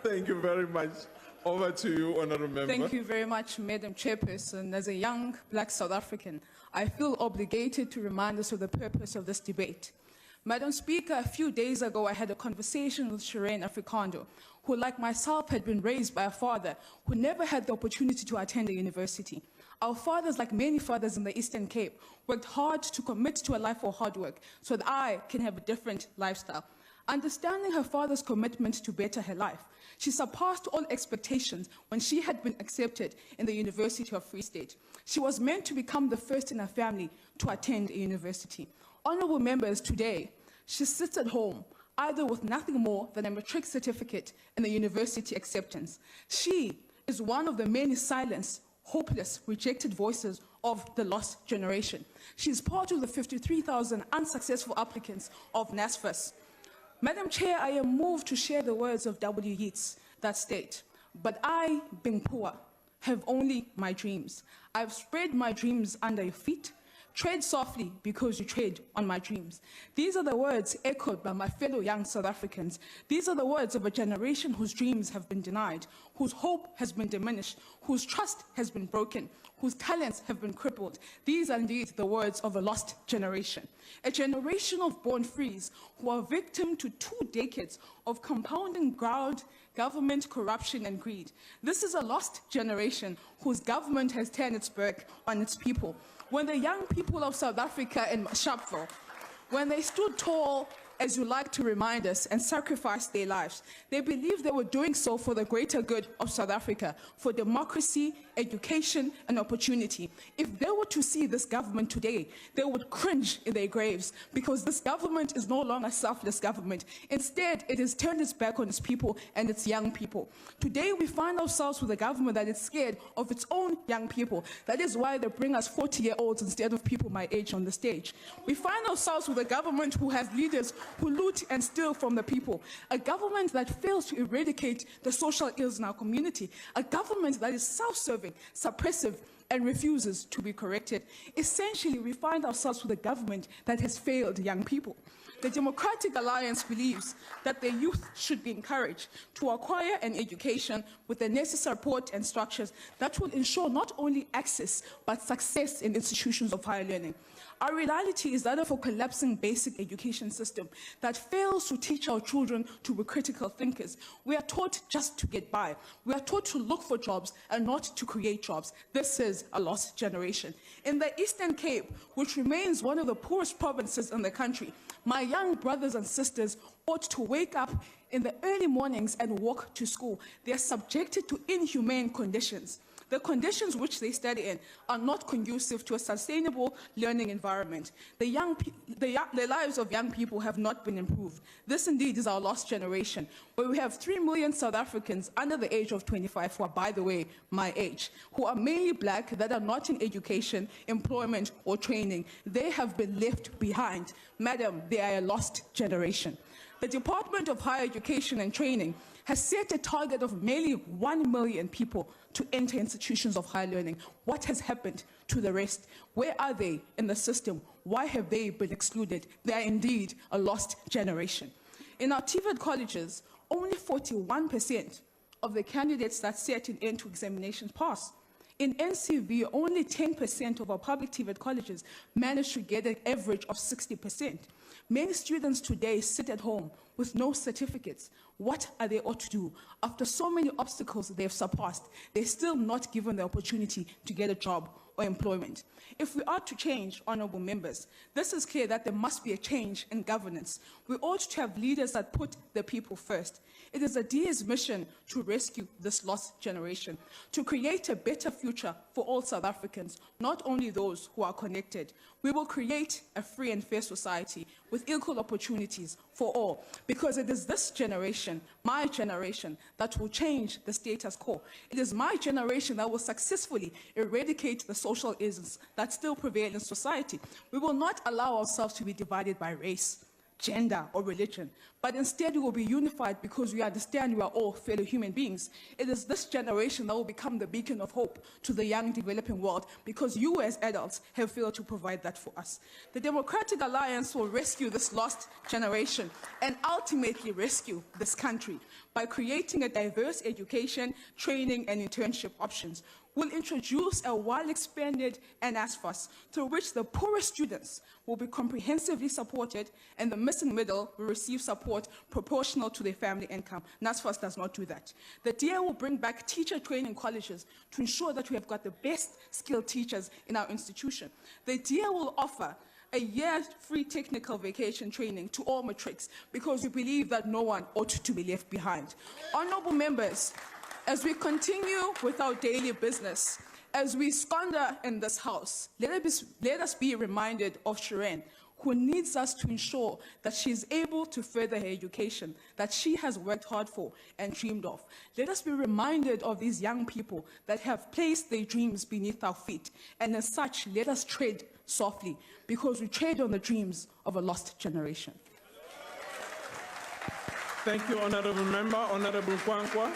Thank you very much. Over to you, Honourable Member. Thank you very much, Madam Chairperson. As a young black South African, I feel obligated to remind us of the purpose of this debate. Madam Speaker, a few days ago I had a conversation with Shireen Afrikando, who, like myself, had been raised by a father who never had the opportunity to attend a university. Our fathers, like many fathers in the Eastern Cape, worked hard to commit to a life of hard work so that I can have a different lifestyle. Understanding her father's commitment to better her life, she surpassed all expectations when she had been accepted in the University of Free State. She was meant to become the first in her family to attend a university. Honourable members, today, she sits at home, either with nothing more than a matric certificate and a university acceptance. She is one of the many silenced, hopeless, rejected voices of the lost generation. She is part of the 53,000 unsuccessful applicants of NSFAS. Madam Chair, I am moved to share the words of W. Yeats that state, "But I, being poor, have only my dreams. I've spread my dreams under your feet. Tread softly because you tread on my dreams." These are the words echoed by my fellow young South Africans. These are the words of a generation whose dreams have been denied, whose hope has been diminished, whose trust has been broken, whose talents have been crippled. These are indeed the words of a lost generation. A generation of born frees who are victim to 2 decades of compounding government corruption and greed. This is a lost generation whose government has turned its back on its people. When the young people of South Africa and Sharpeville, when they stood tall, as you like to remind us, and sacrificed their lives, they believed they were doing so for the greater good of South Africa, for democracy, education, and opportunity. If they were to see this government today, they would cringe in their graves, because this government is no longer a selfless government. Instead, it has turned its back on its people and its young people. Today, we find ourselves with a government that is scared of its own young people. That is why they bring us 40-year-olds instead of people my age on the stage. We find ourselves with a government who has leaders who loot and steal from the people, a government that fails to eradicate the social ills in our community, a government that is self-serving, suppressive, and refuses to be corrected. Essentially, we find ourselves with a government that has failed young people. The Democratic Alliance believes that the youth should be encouraged to acquire an education with the necessary support and structures that will ensure not only access but success in institutions of higher learning. Our reality is that of a collapsing basic education system that fails to teach our children to be critical thinkers. We are taught just to get by. We are taught to look for jobs and not to create jobs. This is a lost generation. In the Eastern Cape, which remains one of the poorest provinces in the country, my young brothers and sisters ought to wake up in the early mornings and walk to school. They are subjected to inhumane conditions. The conditions which they study in are not conducive to a sustainable learning environment. The lives of young people have not been improved. This indeed is our lost generation, where we have 3 million South Africans under the age of 25, who are, by the way, my age, who are mainly black, that are not in education, employment, or training. They have been left behind. Madam, they are a lost generation. The Department of Higher Education and Training has set a target of merely 1 million people to enter institutions of higher learning. What has happened to the rest? Where are they in the system? Why have they been excluded? They are indeed a lost generation. In our TVET colleges, only 41% of the candidates that set in into examinations pass. In NCV, only 10% of our public TVET colleges manage to get an average of 60%. Many students today sit at home with no certificates. What are they ought to do? After so many obstacles they have surpassed, they're still not given the opportunity to get a job or employment. If we are to change, honourable members, this is clear that there must be a change in governance. We ought to have leaders that put the people first. It is the DA's mission to rescue this lost generation, to create a better future for all South Africans, not only those who are connected. We will create a free and fair society with equal opportunities for all, because it is this generation, my generation, that will change the status quo. It is my generation that will successfully eradicate the social ills that still prevail in society. We will not allow ourselves to be divided by race, gender, or religion, but instead we will be unified because we understand we are all fellow human beings. It is this generation that will become the beacon of hope to the young developing world because you as adults have failed to provide that for us. The Democratic Alliance will rescue this lost generation and ultimately rescue this country by creating a diverse education, training, and internship options. We'll introduce a well-expanded NSFAS through which the poorest students will be comprehensively supported and the missing middle will receive support proportional to their family income. NSFAS does not do that. The DA will bring back teacher training colleges to ensure that we have got the best skilled teachers in our institution. The DA will offer a year's free technical vacation training to all matrics because we believe that no one ought to be left behind. Honourable members, as we continue with our daily business, as we squander in this House, let us be reminded of Shireen, who needs us to ensure that she is able to further her education, that she has worked hard for and dreamed of. Let us be reminded of these young people that have placed their dreams beneath our feet, and as such, let us tread softly, because we tread on the dreams of a lost generation. Thank you, Honourable Member. Honourable Bucwa.